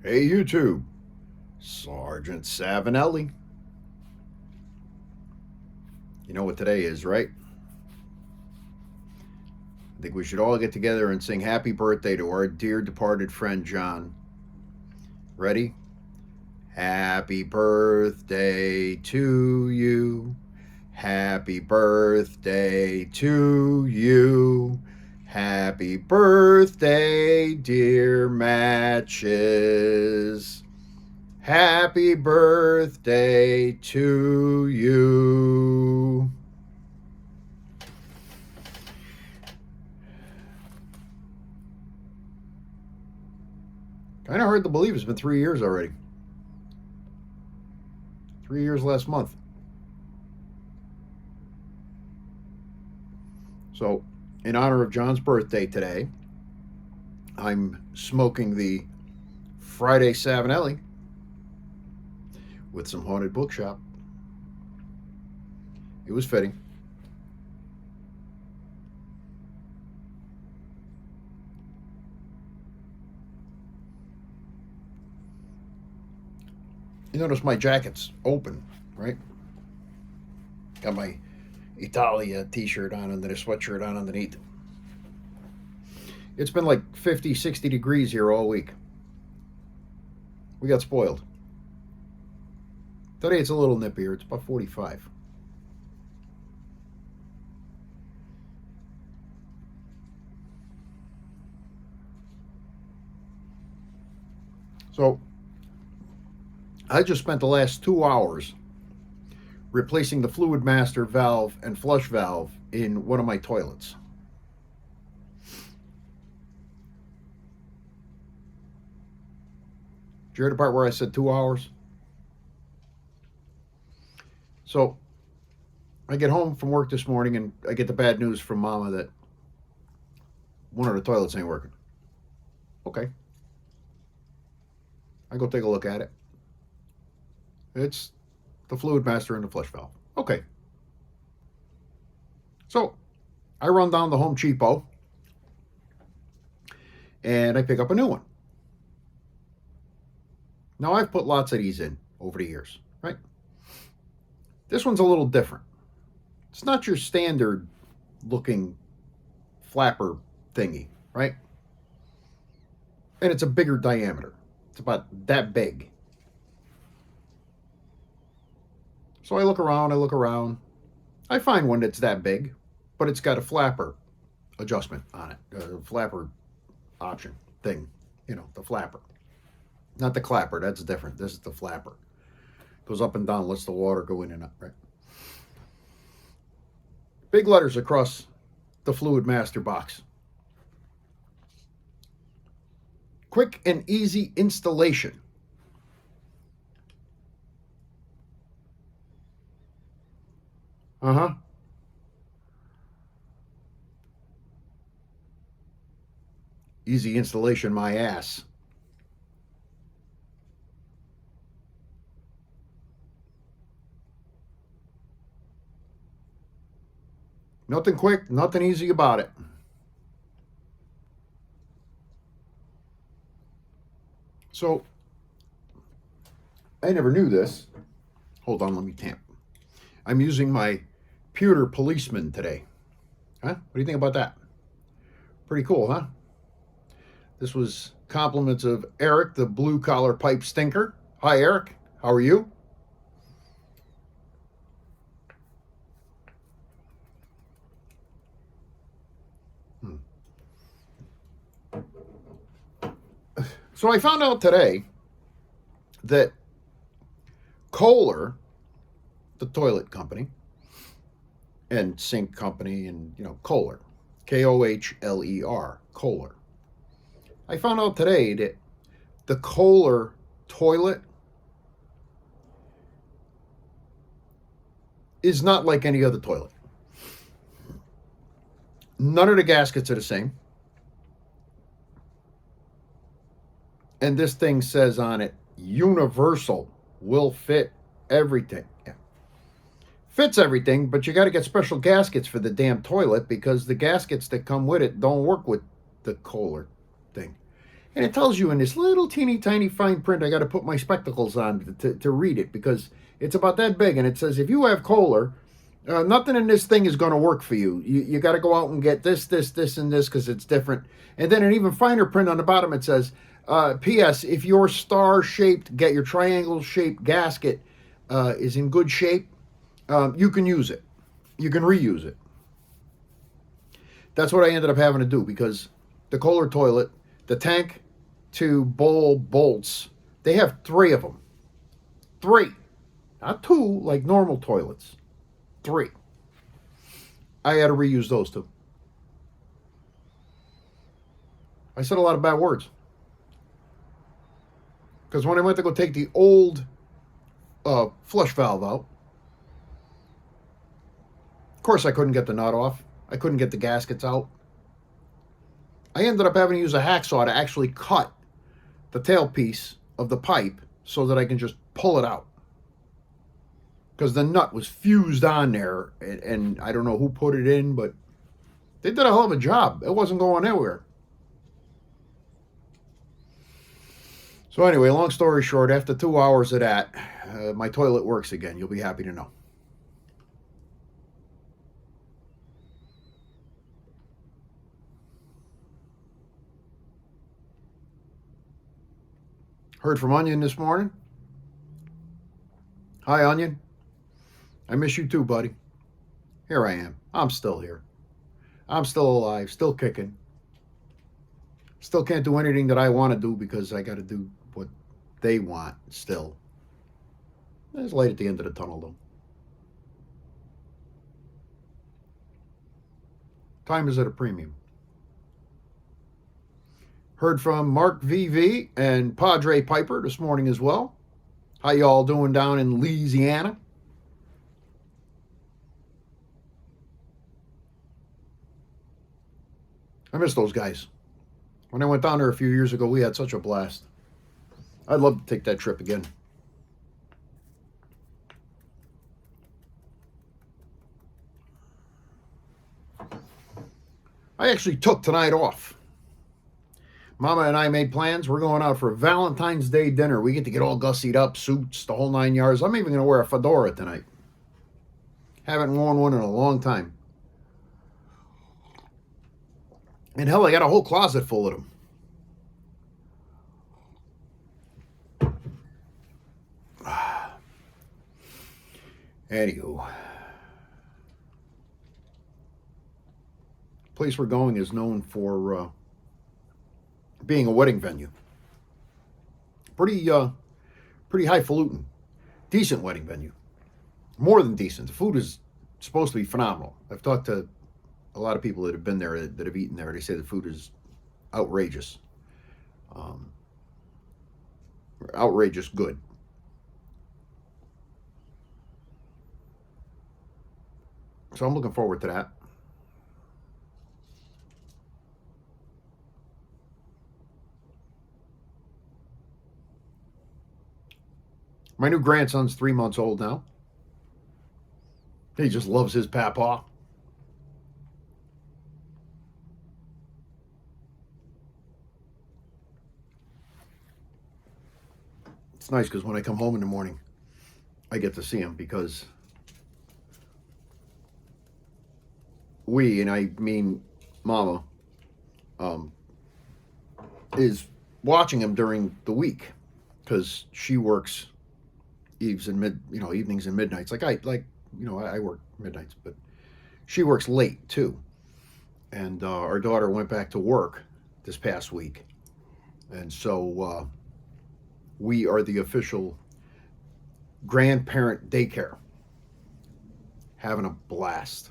Hey, YouTube. Sergeant Savinelli. You know what today is, right? I think we should all get together and sing happy birthday to our dear departed friend John. Ready? Happy birthday to you. Happy birthday to you. Happy birthday, dear Matches. Happy birthday to you. Kind of hard to believe it's been 3 years already. 3 years last month. So, in honor of John's birthday today, I'm smoking the Friday Savinelli with some Haunted Bookshop. It was fitting. You notice my jacket's open, right? Got my Italia t-shirt on and then a sweatshirt on underneath. It's been like 50, 60 degrees here all week. We got spoiled. Today it's a little nippier. It's about 45. So I just spent the last 2 hours replacing the fluid master valve and flush valve in one of my toilets. Did you hear the part where I said 2 hours? So I get home from work this morning and I get the bad news from Mama that one of the toilets ain't working. Okay. I go take a look at it. It's the fluid master and the flush valve. Okay. So I run down the Home Cheapo and I pick up a new one. Now I've put lots of these in over the years, right? This one's a little different. It's not your standard looking flapper thingy, right? And it's a bigger diameter. It's about that big. So I look around. I find one that's that big, but it's got a flapper adjustment on it, a flapper option thing, the flapper. Not the clapper, that's different. This is the flapper. Goes up and down, lets the water go in and up, right? Big letters across the fluid master box. Quick and easy installation. Easy installation, my ass. Nothing quick, nothing easy about it. So, I never knew this. Hold on, let me tamp. I'm using my pewter policeman today. Huh? What do you think about that? Pretty cool, huh? This was compliments of Eric, the blue collar pipe stinker. Hi, Eric. How are you? So I found out today that Kohler, the toilet company and sink company, and Kohler, Kohler, Kohler. I found out today that the Kohler toilet is not like any other toilet. None of the gaskets are the same. And this thing says on it, universal, will fit everything. Yeah. Fits everything, but you got to get special gaskets for the damn toilet because the gaskets that come with it don't work with the Kohler thing. And it tells you in this little teeny tiny fine print, I got to put my spectacles on to read it because it's about that big. And it says, if you have Kohler, nothing in this thing is going to work for you. You got to go out and get this, and this because it's different. And then an even finer print on the bottom, it says, P.S. If your get your triangle-shaped gasket is in good shape, you can use it. You can reuse it. That's what I ended up having to do because the Kohler toilet, the tank to bowl bolts, they have 3 of them. 3. Not 2 like normal toilets. 3. I had to reuse those 2. I said a lot of bad words. Because when I went to go take the old flush valve out, of course I couldn't get the nut off. I couldn't get the gaskets out. I ended up having to use a hacksaw to actually cut the tailpiece of the pipe so that I can just pull it out. Because the nut was fused on there, and I don't know who put it in, but they did a hell of a job. It wasn't going anywhere. So anyway, long story short, after 2 hours of that, my toilet works again. You'll be happy to know. Heard from Onion this morning. Hi, Onion. I miss you too, buddy. Here I am. I'm still here. I'm still alive, still kicking. Still can't do anything that I want to do because I got to do what they want still. It's light at the end of the tunnel, though. Time is at a premium. Heard from Mark VV and Padre Piper this morning as well. How y'all doing down in Louisiana? I miss those guys. When I went down there a few years ago, we had such a blast. I'd love to take that trip again. I actually took tonight off. Mama and I made plans. We're going out for a Valentine's Day dinner. We get to get all gussied up, suits, the whole 9 yards. I'm even going to wear a fedora tonight. Haven't worn one in a long time. And hell, I got a whole closet full of them. Anywho. The place we're going is known for being a wedding venue. Pretty highfalutin. Decent wedding venue. More than decent. The food is supposed to be phenomenal. I've talked to a lot of people that have been there, that have eaten there. They say the food is outrageous. Outrageous good. So I'm looking forward to that. My new grandson's 3 months old now. He just loves his papa. It's nice because when I come home in the morning, I get to see him because we, and I mean Mama, is watching him during the week because she works evenings and midnights. I work midnights, but she works late too. And our daughter went back to work this past week, and so we are the official grandparent daycare. Having a blast.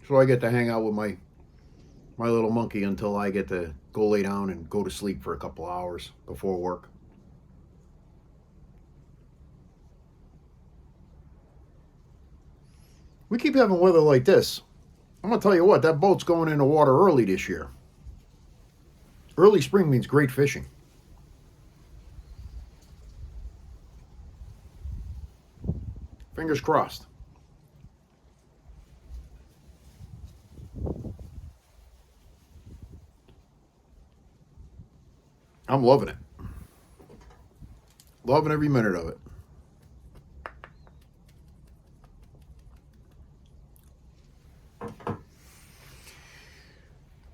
So I get to hang out with my little monkey until I get to go lay down and go to sleep for a couple hours before work. We keep having weather like this. I'm going to tell you what, that boat's going in the water early this year. Early spring means great fishing. Fingers crossed. I'm loving it. Loving every minute of it.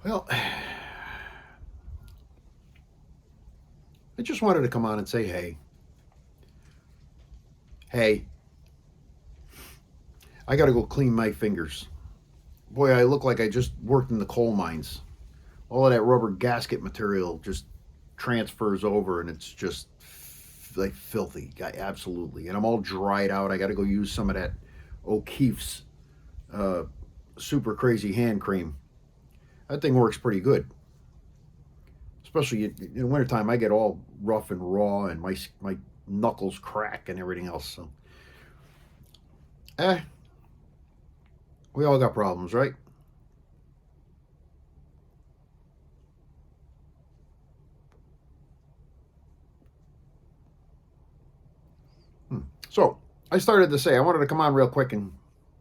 Well, I just wanted to come on and say, hey, I got to go clean my fingers. Boy, I look like I just worked in the coal mines. All of that rubber gasket material just transfers over, and it's just like filthy. Absolutely. And I'm all dried out. I got to go use some of that O'Keefe's super crazy hand cream. That thing works pretty good. Especially in the wintertime, I get all rough and raw, and my knuckles crack and everything else. So, we all got problems, right? So, I started to say I wanted to come on real quick and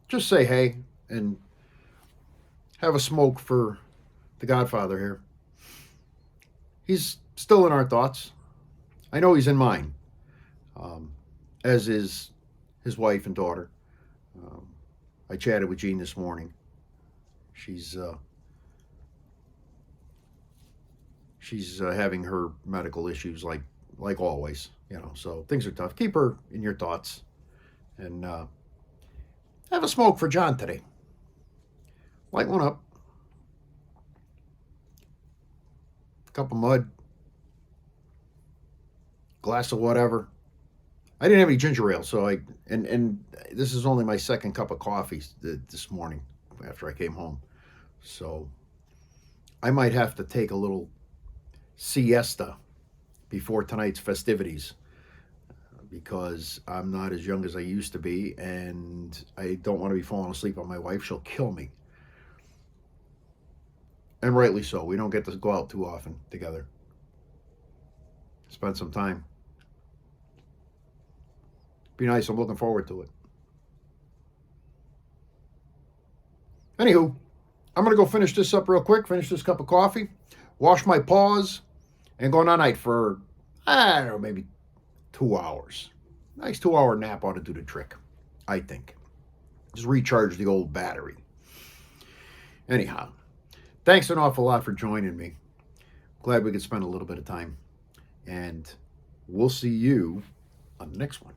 just say hey and have a smoke for the Godfather here. He's still in our thoughts. I know he's in mine, as is his wife and daughter. I chatted with Jean this morning. She's having her medical issues like always, So things are tough. Keep her in your thoughts, and have a smoke for John today. Light one up. Cup of mud. Glass of whatever. I didn't have any ginger ale, so and this is only my second cup of coffee this morning after I came home. So I might have to take a little siesta before tonight's festivities because I'm not as young as I used to be, and I don't want to be falling asleep on my wife. She'll kill me. And rightly so. We don't get to go out too often together. Spend some time. Be nice. I'm looking forward to it. Anywho, I'm going to go finish this up real quick, finish this cup of coffee, wash my paws, and go night-night for, I don't know, maybe 2 hours. Nice 2-hour nap ought to do the trick, I think. Just recharge the old battery. Anyhow, thanks an awful lot for joining me. Glad we could spend a little bit of time. And we'll see you on the next one.